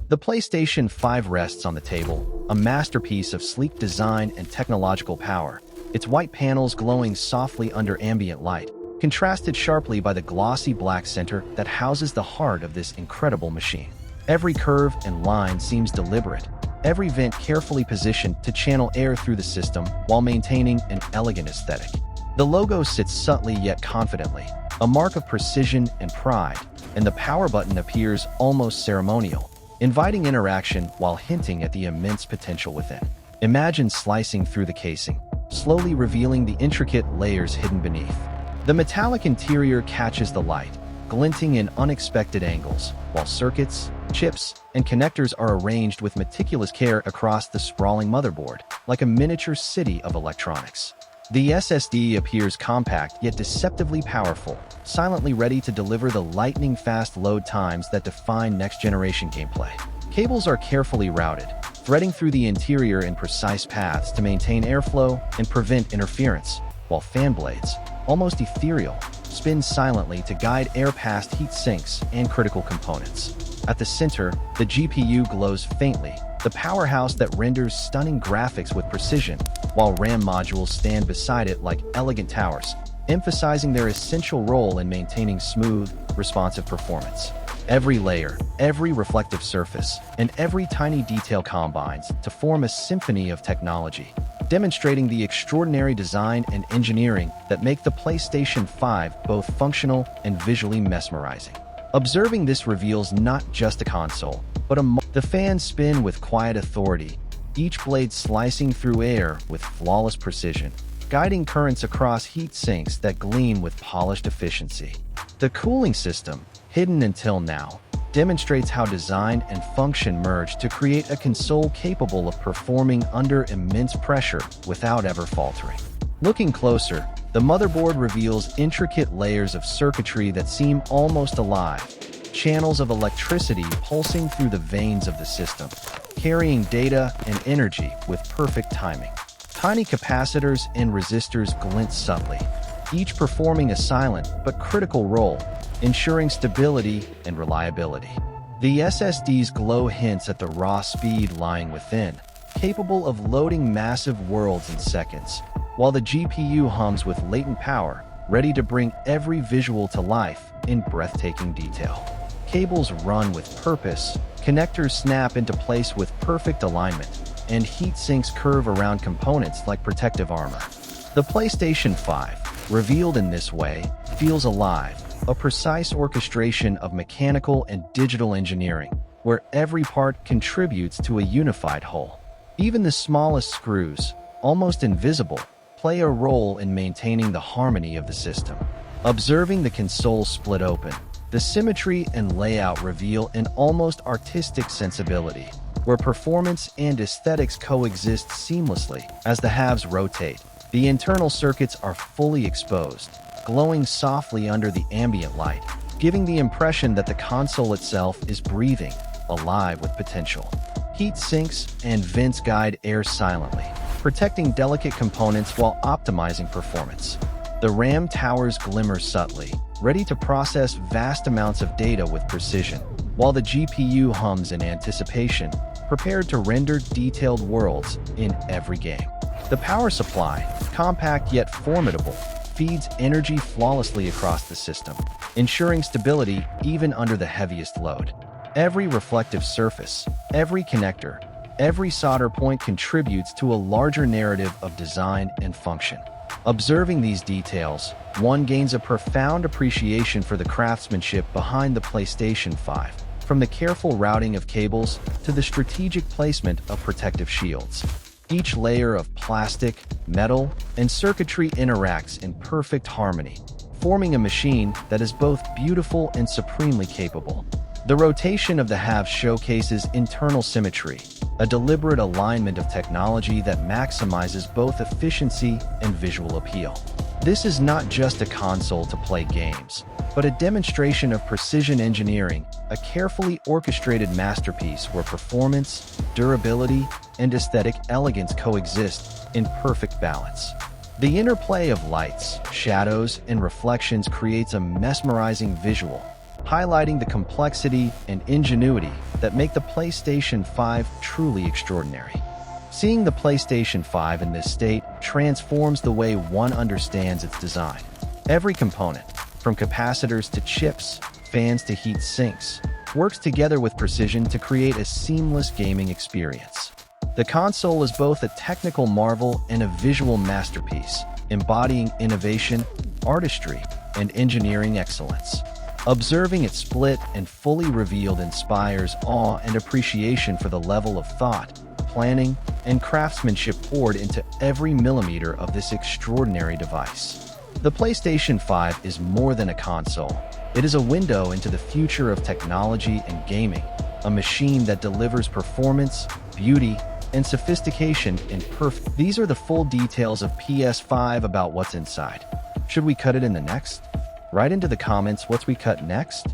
The PlayStation 5 rests on the table, a masterpiece of sleek design and technological power, its white panels glowing softly under ambient light, contrasted sharply by the glossy black center that houses the heart of this incredible machine. Every curve and line seems deliberate, every vent carefully positioned to channel air through the system while maintaining an elegant aesthetic. The logo sits subtly yet confidently, a mark of precision and pride, and the power button appears almost ceremonial, inviting interaction while hinting at the immense potential within. Imagine slicing through the casing, slowly revealing the intricate layers hidden beneath. The metallic interior catches the light, glinting in unexpected angles, while circuits, chips, and connectors are arranged with meticulous care across the sprawling motherboard, like a miniature city of electronics. The SSD appears compact yet deceptively powerful, silently ready to deliver the lightning-fast load times that define next-generation gameplay. Cables are carefully routed, threading through the interior in precise paths to maintain airflow and prevent interference, while fan blades, almost ethereal, spin silently to guide air past heat sinks and critical components. At the center, the GPU glows faintly, the powerhouse that renders stunning graphics with precision, while RAM modules stand beside it like elegant towers, emphasizing their essential role in maintaining smooth, responsive performance. Every layer, every reflective surface, and every tiny detail combines to form a symphony of technology, demonstrating the extraordinary design and engineering that make the PlayStation 5 both functional and visually mesmerizing. Observing this reveals not just a console, but the fans spin with quiet authority, each blade slicing through air with flawless precision, guiding currents across heat sinks that gleam with polished efficiency. The cooling system, hidden until now, demonstrates how design and function merge to create a console capable of performing under immense pressure without ever faltering. Looking closer, the motherboard reveals intricate layers of circuitry that seem almost alive, channels of electricity pulsing through the veins of the system, carrying data and energy with perfect timing. Tiny capacitors and resistors glint subtly, each performing a silent but critical role, ensuring stability and reliability. The SSD's glow hints at the raw speed lying within, capable of loading massive worlds in seconds, while the GPU hums with latent power, ready to bring every visual to life in breathtaking detail. Cables run with purpose, connectors snap into place with perfect alignment, and heat sinks curve around components like protective armor. The PlayStation 5, revealed in this way, feels alive, a precise orchestration of mechanical and digital engineering, where every part contributes to a unified whole. Even the smallest screws, almost invisible, play a role in maintaining the harmony of the system. Observing the console split open, the symmetry and layout reveal an almost artistic sensibility, where performance and aesthetics coexist seamlessly as the halves rotate. The internal circuits are fully exposed, glowing softly under the ambient light, giving the impression that the console itself is breathing, alive with potential. Heat sinks and vents guide air silently, protecting delicate components while optimizing performance. The RAM towers glimmer subtly, ready to process vast amounts of data with precision, while the GPU hums in anticipation, prepared to render detailed worlds in every game. The power supply, compact yet formidable, feeds energy flawlessly across the system, ensuring stability even under the heaviest load. Every reflective surface, every connector, every solder point contributes to a larger narrative of design and function. Observing these details, one gains a profound appreciation for the craftsmanship behind the PlayStation 5, from the careful routing of cables to the strategic placement of protective shields. Each layer of plastic, metal, and circuitry interacts in perfect harmony, forming a machine that is both beautiful and supremely capable. The rotation of the halves showcases internal symmetry, a deliberate alignment of technology that maximizes both efficiency and visual appeal. This is not just a console to play games, but a demonstration of precision engineering, a carefully orchestrated masterpiece where performance, durability, and aesthetic elegance coexist in perfect balance. The interplay of lights, shadows, and reflections creates a mesmerizing visual, highlighting the complexity and ingenuity that make the PlayStation 5 truly extraordinary. Seeing the PlayStation 5 in this state transforms the way one understands its design. Every component, from capacitors to chips, fans to heat sinks, works together with precision to create a seamless gaming experience. The console is both a technical marvel and a visual masterpiece, embodying innovation, artistry, and engineering excellence. Observing it split and fully revealed inspires awe and appreciation for the level of thought, planning, and craftsmanship poured into every millimeter of this extraordinary device. The PlayStation 5 is more than a console. It is a window into the future of technology and gaming, a machine that delivers performance, beauty, and sophistication in perfect. These are the full details of PS5 about what's inside. Should we cut it in the next? Write into the comments what we cut next.